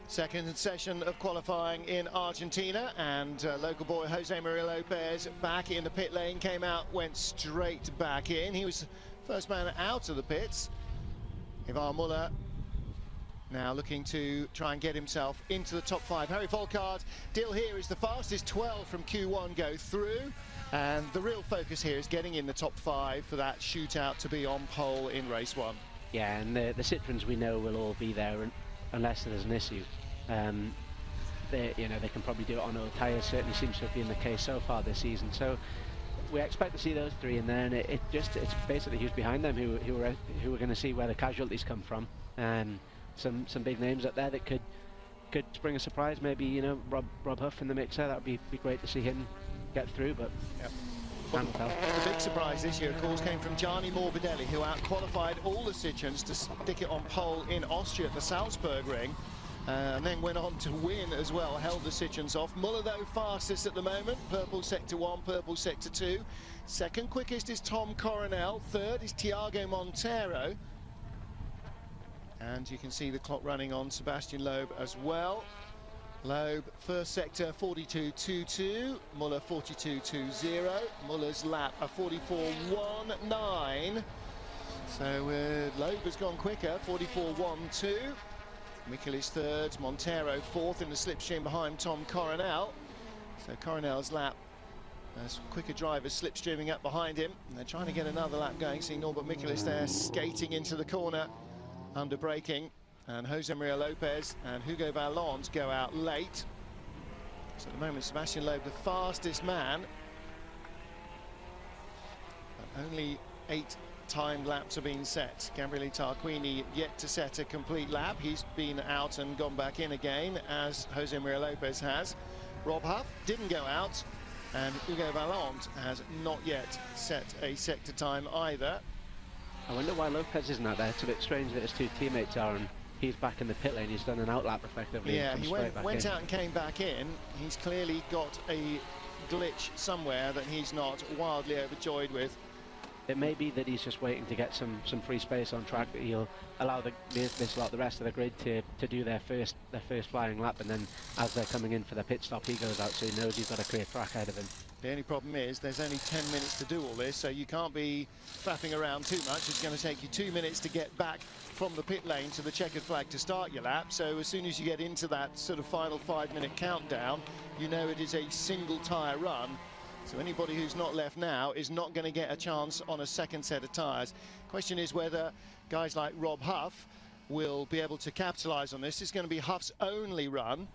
Second session of qualifying in Argentina, and local boy Jose Maria Lopez back in the pit lane, came out, went straight back in. He was first man out of the pits. Ivar Muller now looking to try and get himself into the top 5. Harry Volkart, deal here is the fastest 12 from Q1 go through, and the real focus here is getting in the top 5 for that shootout to be on pole in race 1. Yeah, and the Citroens we know will all be there unless there's an issue. They can probably do it on old tyres. Certainly seems to have been the case so far this season. So we expect to see those three in there, and it's basically who's behind them who we're going to see where the casualties come from. Some big names up there that could spring a surprise. Maybe Rob Huff in the mixer. That would be great to see him get through. But yep. Well, the big surprise this year, of course, came from Gianni Morbidelli, who out-qualified all the Citroens to stick it on pole in Austria at the Salzburg Ring, and then went on to win as well, held the Citroens off. Muller, though, fastest at the moment, purple sector 1, purple sector 2. Second quickest is Tom Coronel, third is Thiago Monteiro. And you can see the clock running on Sebastian Loeb as well. Loeb, first sector 42.22, Muller 42.20. Muller's lap a 44.19. So Loeb has gone quicker, 44.12. Mikkel is third, Montero fourth in the slipstream behind Tom Coronel. So Coronel's lap, as quicker drivers slipstreaming up behind him. And they're trying to get another lap going. See Norbert Mikkel is there skating into the corner under braking. And Jose Maria Lopez and Hugo Vallant go out late. So at the moment, Sebastian Loeb, the fastest man. But only 8 timed laps have been set. Gabriele Tarquini yet to set a complete lap. He's been out and gone back in again, as Jose Maria Lopez has. Rob Huff didn't go out, and Hugo Vallant has not yet set a sector time either. I wonder why Lopez isn't out there. It's a bit strange that his two teammates are, and he's back in the pit lane. He's done an outlap effectively. Yeah, he went out and came back in. He's clearly got a glitch somewhere that he's not wildly overjoyed with. It may be that he's just waiting to get some free space on track, that he'll allow the rest of the grid to do their first flying lap, and then as they're coming in for their pit stop, he goes out, so he knows he's got a clear track ahead of him. The only problem is there's only 10 minutes to do all this, so you can't be faffing around too much. It's going to take you 2 minutes to get back from the pit lane to the checkered flag to start your lap. So as soon as you get into that sort of final 5-minute countdown, you know it is a single tyre run. So anybody who's not left now is not going to get a chance on a second set of tyres. Question is whether guys like Rob Huff will be able to capitalise on this. It's going to be Huff's only run,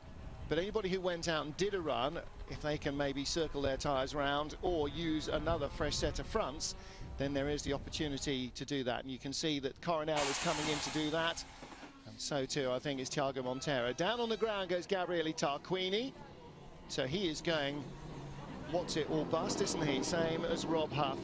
but anybody who went out and did a run, if they can maybe circle their tyres round or use another fresh set of fronts, then there is the opportunity to do that. And you can see that Coronel is coming in to do that, and so too I think is Thiago Monteiro. Down on the ground goes Gabriele Tarquini, so he is going what's it or bust, isn't he? Same as Rob Huff.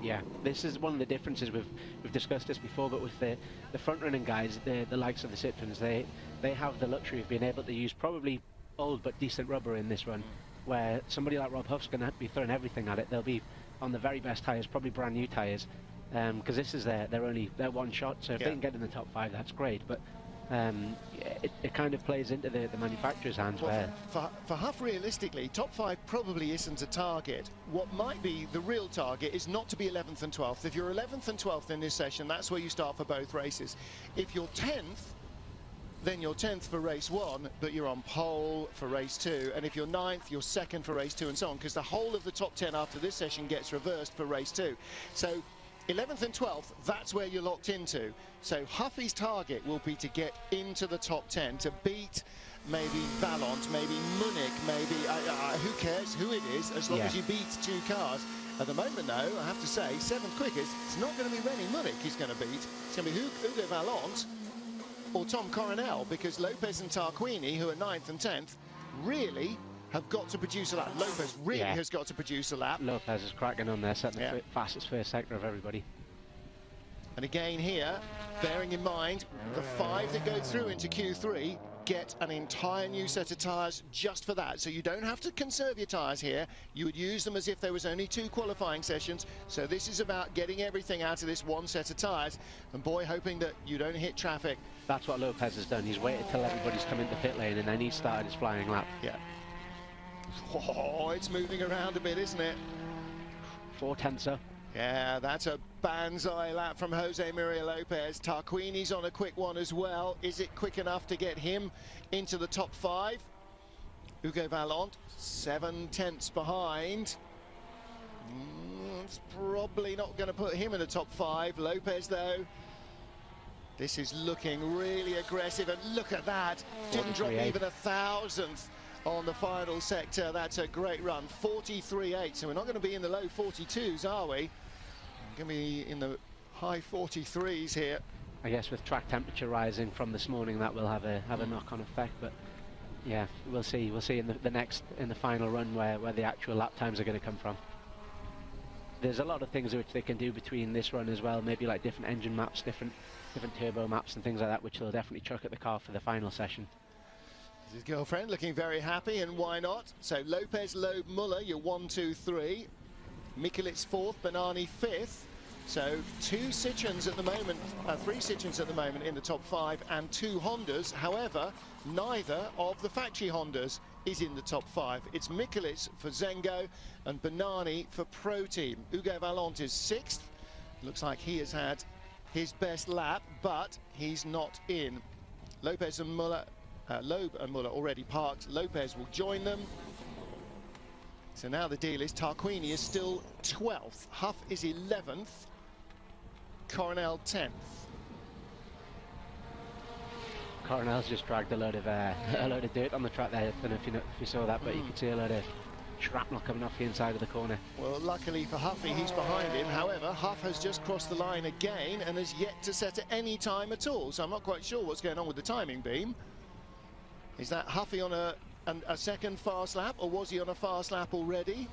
Yeah, this is one of the differences. We've discussed this before, but with the front running guys, the likes of the Citroens, they have the luxury of being able to use probably old but decent rubber in this run, where somebody like Rob Huff's going to be throwing everything at it. They'll be on the very best tyres, probably brand new tyres, because this is their one shot. So if they can get in the top 5, that's great. But it kind of plays into the manufacturer's hands. Well, for Huff, realistically, top 5 probably isn't a target. What might be the real target is not to be 11th and 12th. If you're 11th and 12th in this session, that's where you start for both races. If you're 10th, then you're 10th for race 1, but you're on pole for race 2. And if you're 9th, you're 2nd for race 2, and so on, because the whole of the top 10 after this session gets reversed for race 2. So 11th and 12th, that's where you're locked into. So Huffy's target will be to get into the top 10, to beat maybe Vallant, maybe Munich, maybe, who cares who it is, as long as you beat 2 cars. At the moment, though, I have to say, 7th quickest, it's not going to be René Munich he's going to beat. It's going to be Hugo Vallant or Tom Coronel, because Lopez and Tarquini, who are 9th and 10th, really have got to produce a lap. Lopez really has got to produce a lap. Lopez is cracking on there, setting the fastest first sector of everybody. And again here, bearing in mind, the 5 that go through into Q3 get an entire new set of tyres just for that. So you don't have to conserve your tyres here. You would use them as if there was only 2 qualifying sessions. So this is about getting everything out of this 1 set of tyres. And boy, hoping that you don't hit traffic. That's what Lopez has done. He's waited till everybody's come into pit lane and then he started his flying lap. Yeah. Oh, it's moving around a bit, isn't it? 4/10, sir. Yeah, that's a banzai lap from Jose Maria Lopez. Tarquini's on a quick one as well. Is it quick enough to get him into the top 5? Hugo Vallant, 7/10 behind. It's probably not going to put him in the top 5. Lopez, though, this is looking really aggressive. And look at that. Didn't drop even a thousandth on the final sector. That's a great run. 43.8. So we're not going to be in the low 42s, are we? We're going to be in the high 43s here. I guess with track temperature rising from this morning, that will have a knock-on effect. But yeah, we'll see. We'll see in the final run where the actual lap times are going to come from. There's a lot of things which they can do between this run as well. Maybe like different engine maps, different turbo maps, and things like that, which they'll definitely chuck at the car for the final session. His girlfriend looking very happy, and why not? So Lopez, Loeb, Muller, you're 1, 2, 3. Mikulits 4th, Banani 5th. So 2 Citroens at the moment, 3 Citroens at the moment in the top 5, and 2 Hondas. However, neither of the factory Hondas is in the top 5. It's Mikulits for Zengo and Banani for Pro Team. Hugo Vallant is 6th. Looks like he has had his best lap, but he's not in. Lopez and Muller. Loeb and Muller already parked. Lopez will join them. So now the deal is Tarquini is still 12th. Huff is 11th. Coronel 10th. Coronel's just dragged a load of dirt on the track there. I don't know if you saw that, but you could see a load of shrapnel coming off the inside of the corner. Well, luckily for Huffy, he's behind him. However, Huff has just crossed the line again and has yet to set at any time at all. So I'm not quite sure what's going on with the timing beam. Is that Huffy on a second fast lap, or was he on a fast lap already?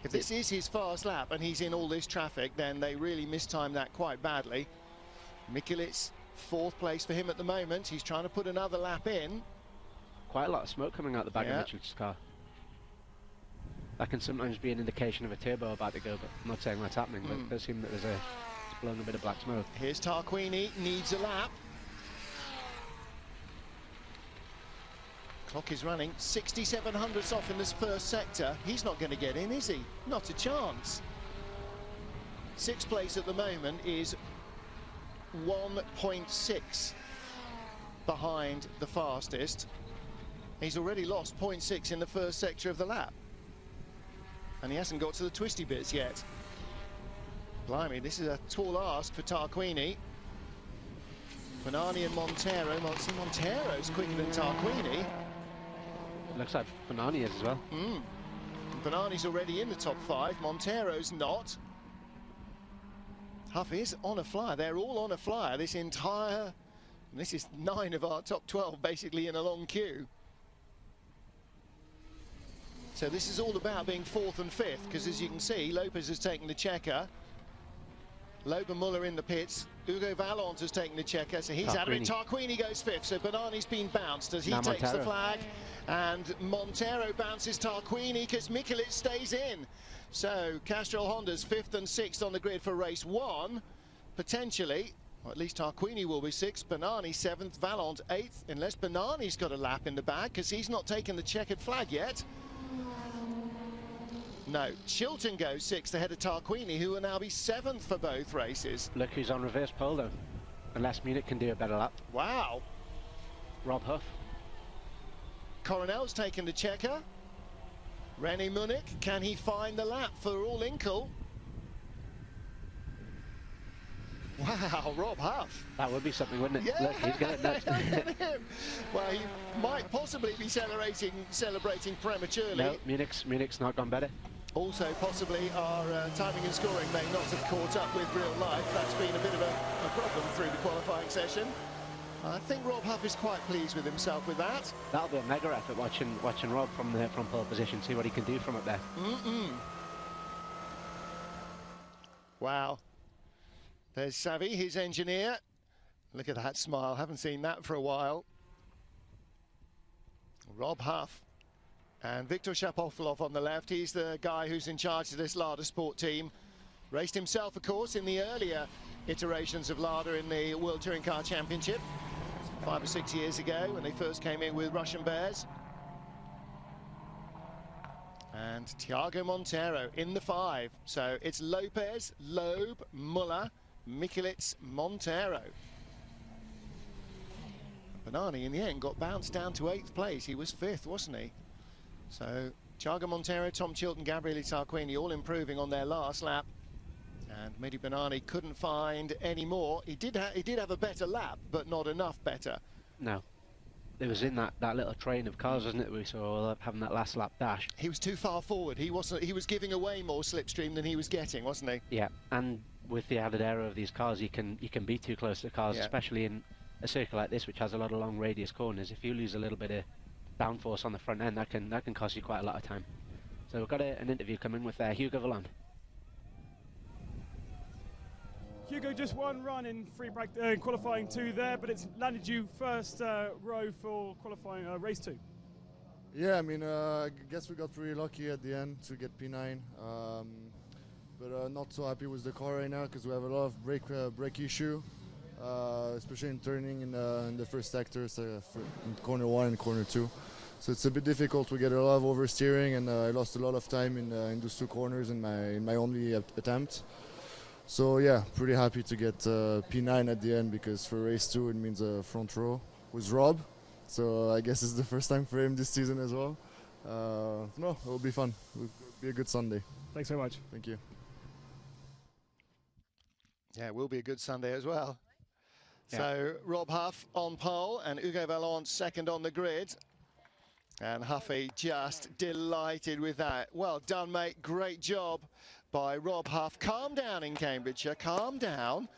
If this is his fast lap and he's in all this traffic, then they really mistimed that quite badly. Mikulits, 4th place for him at the moment. He's trying to put another lap in. Quite a lot of smoke coming out the back of Mikulits' car. That can sometimes be an indication of a turbo about to go, but I'm not saying that's happening, but it does seem that it's blown a bit of black smoke. Here's Tarquini, needs a lap. Clock is running 67 hundredths off in this first sector. He's not going to get in, is he? Not a chance. 6th place at the moment is 1.6 behind the fastest. He's already lost 0.6 in the first sector of the lap. And he hasn't got to the twisty bits yet. Blimey, this is a tall ask for Tarquini. Banani and Montero. Montero's quicker than Tarquini. Looks like Banani is as well. Banani's already in the top 5. Montero's not. Huff is on a flyer. They're all on a flyer. This is 9 of our top 12 basically in a long queue. So this is all about being 4th and 5th, because as you can see, Lopez has taken the checker. Loeb and Muller in the pits. Hugo Vallant has taken the checker, so he's out of it. Tarquini goes 5th, so Banani's been bounced as he takes the flag. And Montero bounces Tarquini because Mikulits stays in. So Castrol Honda's 5th and 6th on the grid for race 1. Potentially, or at least Tarquini will be 6th, Banani 7th, Vallant 8th, unless Banani's got a lap in the bag, because he's not taken the checkered flag yet. No, Chilton goes 6th ahead of Tarquini, who will now be 7th for both races. Look who's on reverse pole though, unless Munich can do a better lap. Wow. Rob Huff. Coronel's taken the checker. René Munich, can he find the lap for All Inkle? Wow, Rob Huff. That would be something, wouldn't it? Yeah. Look, he's got it next. Well, he might possibly be celebrating prematurely. No, Munich's not gone better. Also, possibly our timing and scoring may not have caught up with real life. That's been a bit of a problem through the qualifying session. I think Rob Huff is quite pleased with himself with that. That'll be a mega effort watching Rob from pole position, see what he can do from up there. Wow. There's Savvy, his engineer. Look at that smile, haven't seen that for a while. Rob Huff and Viktor Shapovalov on the left. He's the guy who's in charge of this Lada Sport team. Raced himself, of course, in the earlier iterations of Lada in the World Touring Car Championship 5 or 6 years ago when they first came in with Russian Bears. And Thiago Montero in the 5. So it's Lopez, Loeb, Muller, Mikulits, Montero. Banani in the end got bounced down to 8th place. He was 5th, wasn't he? So Thiago Montero, Tom Chilton, Gabriele Tarquini all improving on their last lap. And Mehdi Banani couldn't find any more. He did have a better lap, but not enough better. No. It was in that little train of cars, wasn't it, we saw having that last lap dash. He was too far forward. He was giving away more slipstream than he was getting, wasn't he? Yeah, and with the added error of these cars, you can be too close to the cars, yeah. Especially in a circuit like this, which has a lot of long radius corners. If you lose a little bit of downforce on the front end, that can cost you quite a lot of time. So we've got an interview coming with Hugo Valland. Hugo, just one run in qualifying 2 there, but it's landed you first row for qualifying race 2. Yeah, I mean, I guess we got pretty lucky at the end to get P9, but not so happy with the car right now because we have a lot of brake issue, especially in turning in the first sector, so in corner 1 and corner 2. So it's a bit difficult. We get a lot of oversteering, and I lost a lot of time in those 2 corners in my only attempt. So yeah, pretty happy to get P9 at the end because for race 2 it means a front row with Rob. So I guess it's the first time for him this season as well. No, it will be fun. It will be a good Sunday. Thanks very much. Thank you. Yeah, it will be a good Sunday as well. Yeah. So Rob Huff on pole and Hugo Valland second on the grid. And Huffy just delighted with that. Well done, mate. Great job by Rob Huff. Calm down in Cambridgeshire. Calm down.